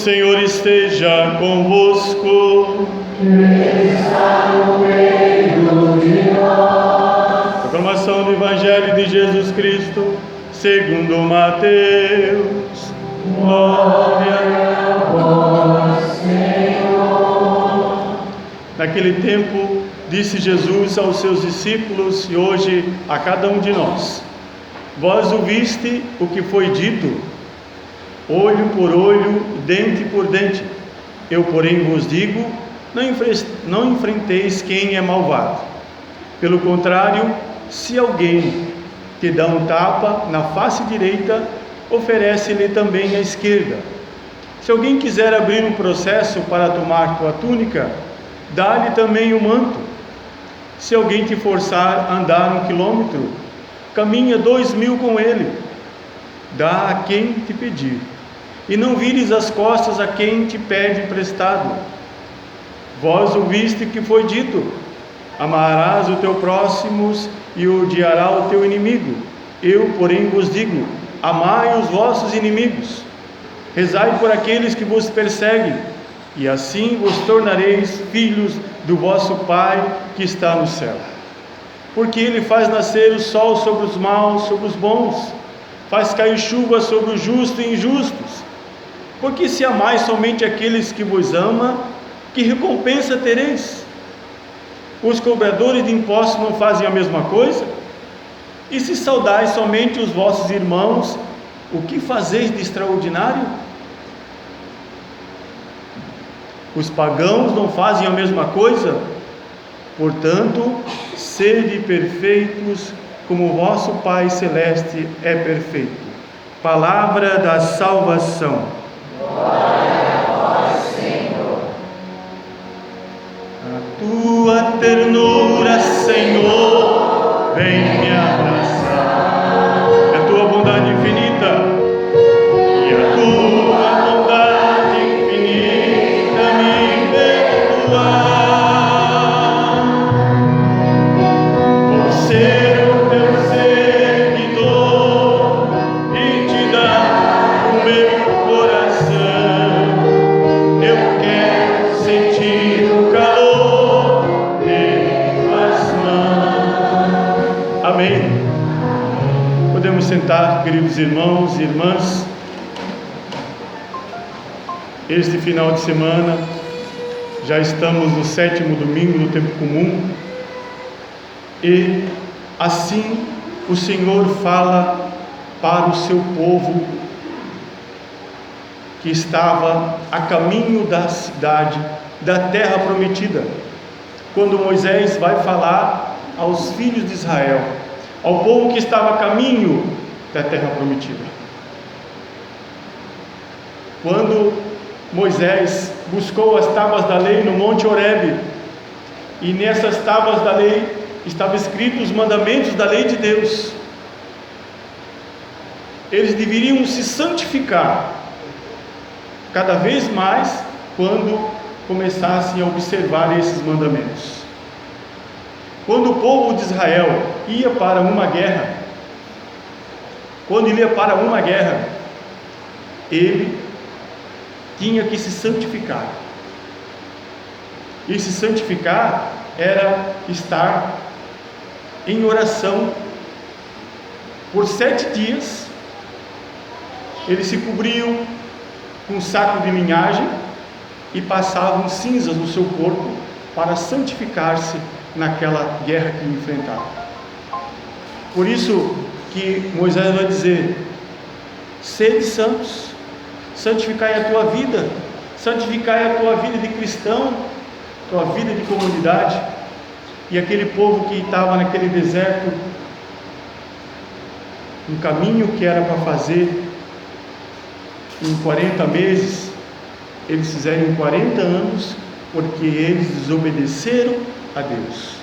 Senhor esteja convosco. Ele está no meio de nós. Proclamação do Evangelho de Jesus Cristo, segundo Mateus. Glória a vós, Senhor. Naquele tempo, disse Jesus aos seus discípulos e hoje a cada um de nós: vós ouviste o que foi dito, olho por olho, dente por dente. Eu, porém, vos digo, não enfrenteis quem é malvado. Pelo contrário, se alguém te dá um tapa na face direita, oferece-lhe também a esquerda. Se alguém quiser abrir um processo para tomar tua túnica, dá-lhe também o manto. Se alguém te forçar a andar 1 quilômetro, caminha 2.000 com ele. Dá a quem te pedir, e não vires as costas a quem te pede emprestado. Vós ouviste que foi dito: amarás o teu próximo e odiarás o teu inimigo. Eu, porém, vos digo: amai os vossos inimigos, rezai por aqueles que vos perseguem, e assim vos tornareis filhos do vosso Pai que está no céu. Porque Ele faz nascer o sol sobre os maus, sobre os bons, faz cair chuva sobre os justos e injustos. Porque se amais somente aqueles que vos amam, que recompensa tereis? Os cobradores de impostos não fazem a mesma coisa? E se saudais somente os vossos irmãos, o que fazeis de extraordinário? Os pagãos não fazem a mesma coisa? Portanto, sede perfeitos, como o vosso Pai Celeste é perfeito. Palavra da salvação. Glória a vós, Senhor. A tua ternura, Senhor, vem me abraçar. É a tua bondade infinita, e a tua bondade infinita me perdoar. Vou ser o teu seguidor e te dar o meu coração. Eu quero sentir o calor de tuas mãos. Amém. Podemos sentar, queridos irmãos e irmãs. Este final de semana, já estamos no 7º domingo do tempo comum, e assim o Senhor fala para o seu povo que estava a caminho da cidade, da terra prometida. Quando Moisés vai falar aos filhos de Israel, ao povo que estava a caminho da terra prometida. Quando Moisés buscou as tábuas da lei no Monte Horebe, e nessas tábuas da lei estavam escritos os mandamentos da lei de Deus. Eles deveriam se santificar cada vez mais quando começassem a observar esses mandamentos. Quando o povo de Israel ia para uma guerra, ele tinha que se santificar. E se santificar era estar em oração por 7 dias. Eles se cobriam com um saco de linhagem e passavam cinzas no seu corpo para santificar-se naquela guerra que enfrentavam. Por isso que Moisés vai dizer: sede santos, santificai a tua vida, santificai a tua vida de cristão, tua vida de comunidade. E aquele povo que estava naquele deserto, um caminho que era para fazer em 40 meses, eles fizeram em 40 anos, porque eles desobedeceram a Deus.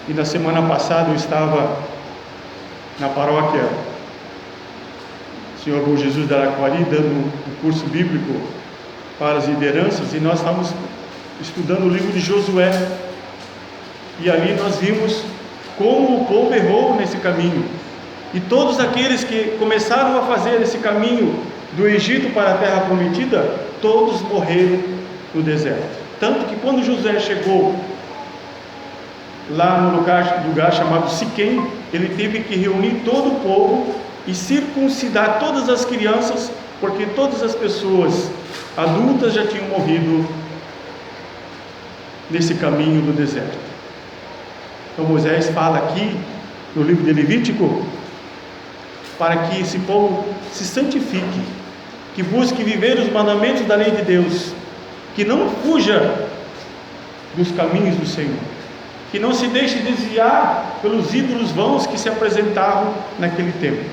E na semana passada eu estava na paróquia Senhor Bom Jesus da Araquari, dando um curso bíblico para as lideranças, e nós estávamos estudando o livro de Josué, e ali nós vimos como o povo errou nesse caminho, e todos aqueles que começaram a fazer esse caminho do Egito para a terra prometida, todos morreram no deserto. Tanto que quando José chegou lá no lugar chamado Siquém, ele teve que reunir todo o povo e circuncidar todas as crianças, porque todas as pessoas adultas já tinham morrido nesse caminho do deserto. Então Moisés fala aqui no livro de Levítico para que esse povo se santifique, que busque viver os mandamentos da lei de Deus, que não fuja dos caminhos do Senhor, que não se deixe desviar pelos ídolos vãos que se apresentavam naquele tempo.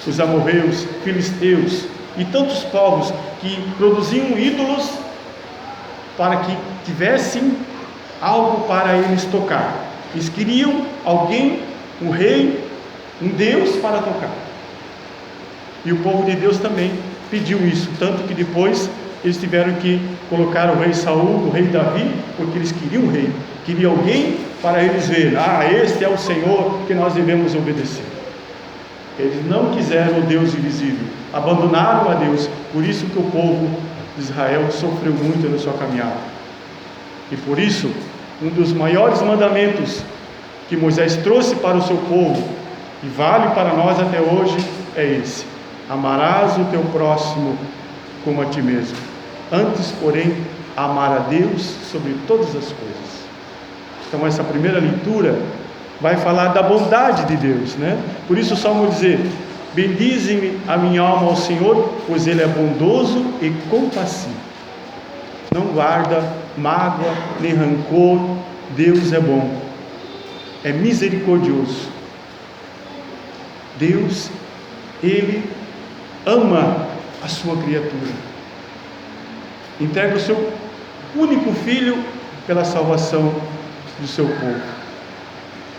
Os amorreus, filisteus e tantos povos que produziam ídolos para que tivessem algo para eles tocar. Eles queriam alguém, um rei, um Deus para tocar. E o povo de Deus também pediu isso, tanto que depois eles tiveram que colocar o rei Saul, o rei Davi, porque eles queriam um rei, queriam alguém para eles verem, este é o Senhor que nós devemos obedecer. Eles não quiseram o Deus invisível, abandonaram a Deus, por isso que o povo de Israel sofreu muito na sua caminhada. E por isso, um dos maiores mandamentos que Moisés trouxe para o seu povo, e vale para nós até hoje, é esse: amarás o teu próximo como a ti mesmo. Antes, porém, amar a Deus sobre todas as coisas. Então essa primeira leitura vai falar da bondade de Deus, né? Por isso o Salmo dizer: bendize-me a minha alma ao Senhor, pois Ele é bondoso e compassivo, não guarda mágoa nem rancor. Deus é bom, é misericordioso. Deus, Ele ama a sua criatura, entrega o seu único filho pela salvação do seu povo.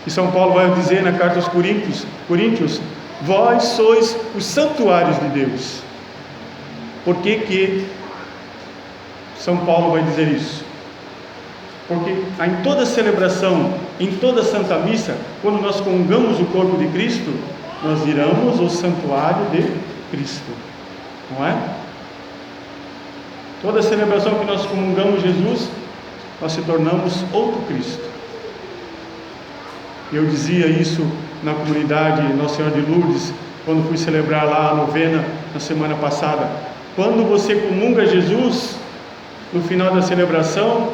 E São Paulo vai dizer na carta aos Coríntios: vós sois os santuários de Deus. Por que São Paulo vai dizer isso? Porque em toda celebração, em toda Santa Missa, quando nós comungamos o corpo de Cristo, nós viramos o santuário de Cristo, não é? Toda celebração que nós comungamos Jesus, nós se tornamos outro Cristo. Eu dizia isso na comunidade Nossa Senhora de Lourdes, quando fui celebrar lá a novena na semana passada. Quando você comunga Jesus, no final da celebração,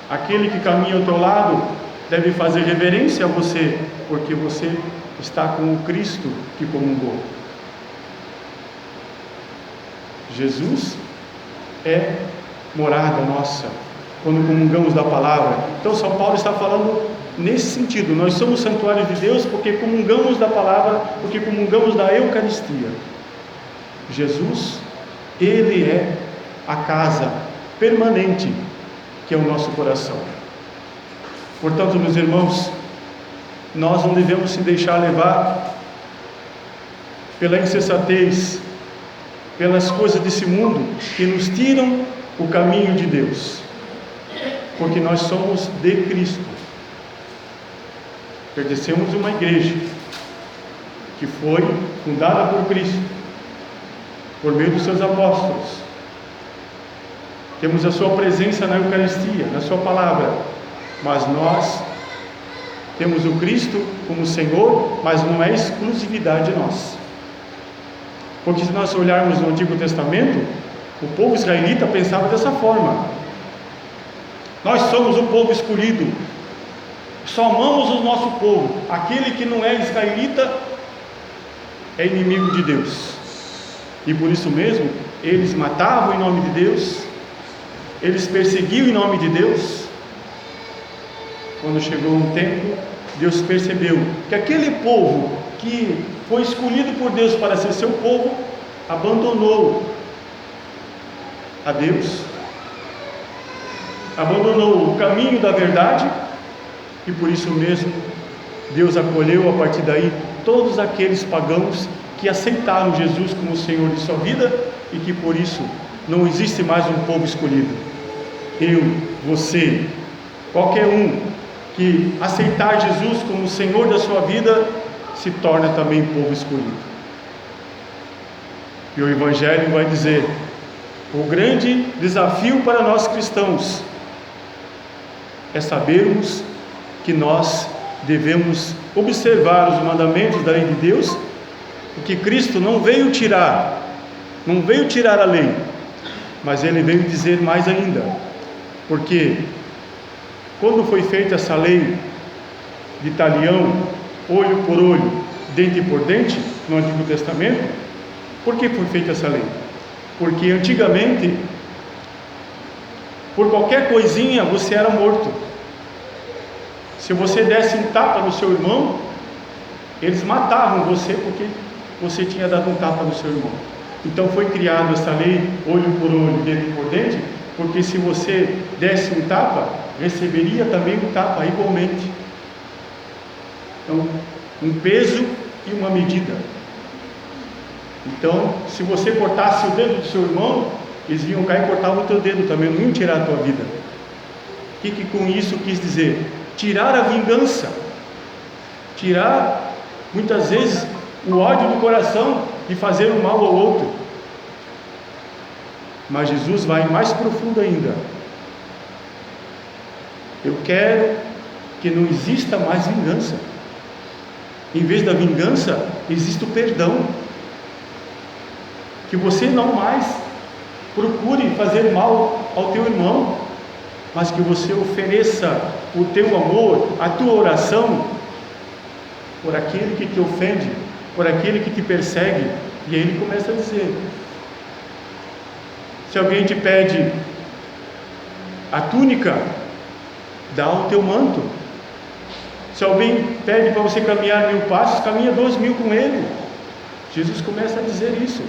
aquele que caminha ao teu lado deve fazer reverência a você, porque você está com o Cristo que comungou. Jesus é morada nossa quando comungamos da palavra. Então São Paulo está falando nesse sentido: nós somos santuários de Deus porque comungamos da palavra, porque comungamos da Eucaristia. Jesus, Ele é a casa permanente que é o nosso coração. Portanto, meus irmãos, nós não devemos se deixar levar pela insensatez, pelas coisas desse mundo que nos tiram o caminho de Deus, porque nós somos de Cristo, pertencemos a uma igreja que foi fundada por Cristo, por meio dos seus apóstolos. Temos a sua presença na Eucaristia, na sua palavra, mas nós temos o Cristo como Senhor, mas não é exclusividade nossa. Porque se nós olharmos no Antigo Testamento, o povo israelita pensava dessa forma: nós somos o povo escolhido, só amamos o nosso povo, aquele que não é israelita é inimigo de Deus. E por isso mesmo, eles matavam em nome de Deus, eles perseguiam em nome de Deus. Quando chegou um tempo, Deus percebeu que aquele povo que foi escolhido por Deus para ser seu povo, abandonou a Deus, abandonou o caminho da verdade, e por isso mesmo Deus acolheu a partir daí todos aqueles pagãos que aceitaram Jesus como Senhor de sua vida, e que por isso não existe mais um povo escolhido. Eu, você, qualquer um que aceitar Jesus como Senhor da sua vida, se torna também povo escolhido. E o Evangelho vai dizer: o grande desafio para nós cristãos é sabermos que nós devemos observar os mandamentos da lei de Deus, porque Cristo não veio tirar a lei, mas Ele veio dizer mais ainda, porque quando foi feita essa lei de talião, olho por olho, dente por dente, no Antigo Testamento, por que foi feita essa lei? Porque antigamente, por qualquer coisinha, você era morto. Se você desse um tapa no seu irmão, eles matavam você porque você tinha dado um tapa no seu irmão. Então foi criada essa lei, olho por olho, dente por dente, porque se você desse um tapa, receberia também um tapa igualmente. Então, um peso e uma medida. Então, se você cortasse o dedo do seu irmão, eles iam cá e cortavam o teu dedo também, não iam tirar a tua vida. O que com isso quis dizer? Tirar a vingança, tirar muitas vezes o ódio do coração de fazer o mal ao outro. Mas Jesus vai mais profundo ainda. Eu quero que não exista mais vingança. Em vez da vingança, existe o perdão. Que você não mais procure fazer mal ao teu irmão, mas que você ofereça o teu amor, a tua oração por aquele que te ofende, por aquele que te persegue. E aí ele começa a dizer: se alguém te pede a túnica, dá o teu manto. Se alguém pede para você caminhar 1000 passos, caminha 2000 com ele. Jesus começa a dizer isso.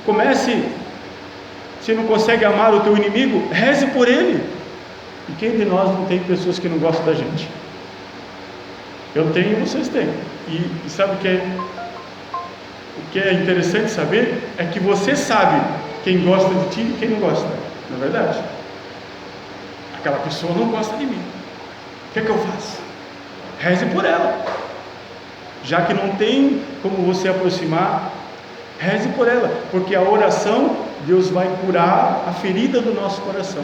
Comece, se não consegue amar o teu inimigo, reze por ele. E quem de nós não tem pessoas que não gostam da gente? Eu tenho e vocês têm. E sabe o que é interessante saber? É que você sabe quem gosta de ti e quem não gosta. Não é verdade? Aquela pessoa não gosta de mim. O que é que eu faço? Reze por ela. Já que não tem como você aproximar, reze por ela, porque a oração, Deus vai curar a ferida do nosso coração.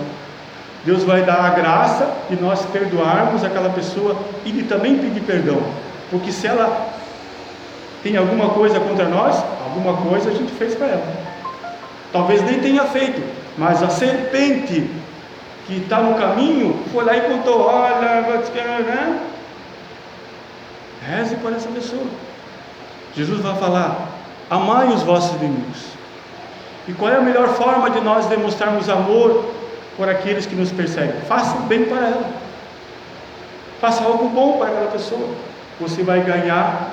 Deus vai dar a graça de nós perdoarmos aquela pessoa e de também pedir perdão, porque se ela tem alguma coisa contra nós, alguma coisa a gente fez para ela. Talvez nem tenha feito, mas a serpente que está no caminho foi lá e contou: olha, né? Reze por essa pessoa. Jesus vai falar: amai os vossos inimigos. E qual é a melhor forma de nós demonstrarmos amor por aqueles que nos perseguem? Faça o bem para ela, faça algo bom para aquela pessoa. Você vai ganhar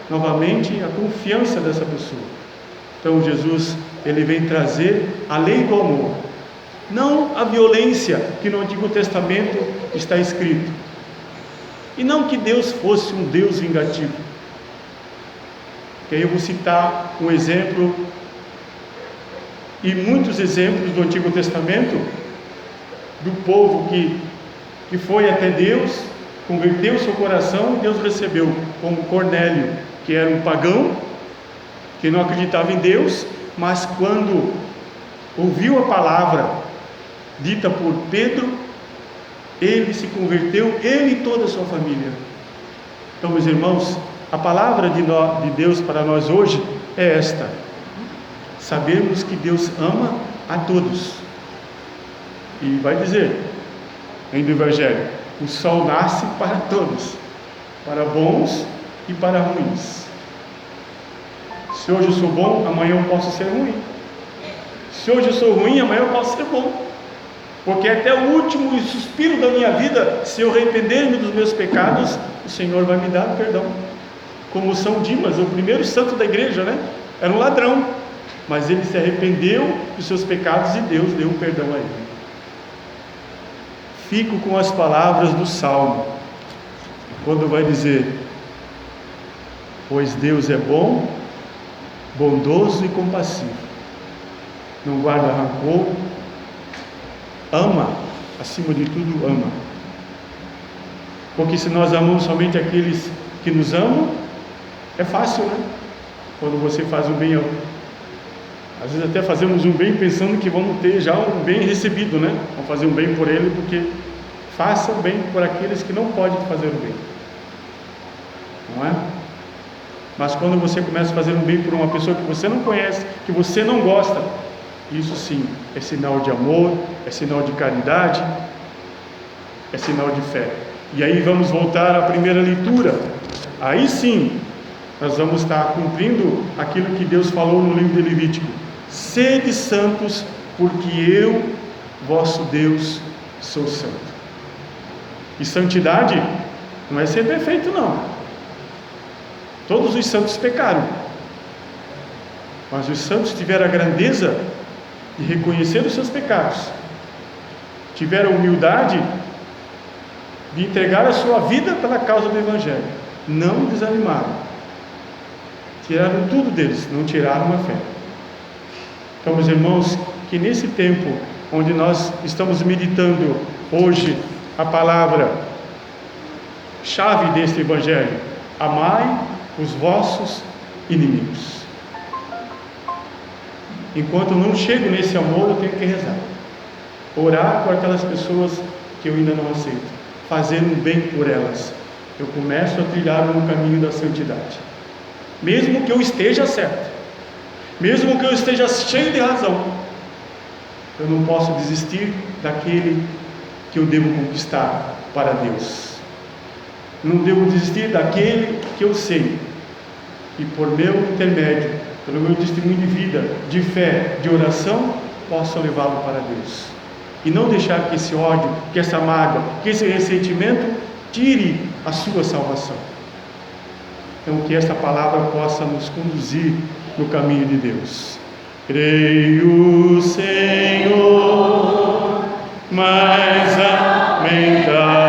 novamente a confiança dessa pessoa. Então Jesus, ele vem trazer a lei do amor, não a violência que no Antigo Testamento está escrito. E não que Deus fosse um Deus vingativo. Que aí eu vou citar um exemplo e muitos exemplos do Antigo Testamento do povo que foi até Deus, converteu seu coração e Deus recebeu, como Cornélio, que era um pagão, que não acreditava em Deus, mas quando ouviu a palavra dita por Pedro, ele se converteu, ele e toda a sua família. Então, meus irmãos, a palavra de Deus para nós hoje é esta: sabermos que Deus ama a todos. E vai dizer ainda o Evangelho: o sol nasce para todos, para bons e para ruins. Se hoje eu sou bom, amanhã eu posso ser ruim. Se hoje eu sou ruim, amanhã eu posso ser bom. Porque até o último suspiro da minha vida, se eu arrepender-me dos meus pecados, o Senhor vai me dar perdão. Como São Dimas, o primeiro santo da igreja, né? Era um ladrão, mas ele se arrependeu dos seus pecados e Deus deu um perdão a ele. Fico com as palavras do Salmo, quando vai dizer: pois Deus é bom, bondoso e compassivo, não guarda rancor, ama, acima de tudo ama. Porque se nós amamos somente aqueles que nos amam, é fácil, né? Quando você faz o bem Às vezes até fazemos um bem pensando que vamos ter já um bem recebido, né? Vamos fazer um bem por ele, porque faça o bem por aqueles que não podem fazer o bem, não é? Mas quando você começa a fazer um bem por uma pessoa que você não conhece, que você não gosta, isso sim é sinal de amor, é sinal de caridade, é sinal de fé. E aí vamos voltar à primeira leitura. Aí sim nós vamos estar cumprindo aquilo que Deus falou no livro de Levítico: sede santos, porque eu, vosso Deus, sou santo. E santidade não é ser perfeito, não. Todos os santos pecaram, mas os santos tiveram a grandeza de reconhecer os seus pecados, tiveram a humildade de entregar a sua vida pela causa do Evangelho, não desanimaram, tiraram tudo deles, não tiraram a fé. Então, meus irmãos, que nesse tempo onde nós estamos meditando hoje a palavra chave deste Evangelho: amai os vossos inimigos. Enquanto eu não chego nesse amor, eu tenho que rezar, orar por aquelas pessoas que eu ainda não aceito, fazer um bem por elas. Eu começo a trilhar no caminho da santidade, mesmo que eu esteja certo, mesmo que eu esteja cheio de razão. Eu não posso desistir daquele que eu devo conquistar para Deus. Não devo desistir daquele que eu sei, e por meu intermédio, pelo meu testemunho de vida, de fé, de oração, posso levá-lo para Deus. E não deixar que esse ódio, que essa mágoa, que esse ressentimento tire a sua salvação. Então, que esta palavra possa nos conduzir no caminho de Deus. Creio, Senhor, mas aumentar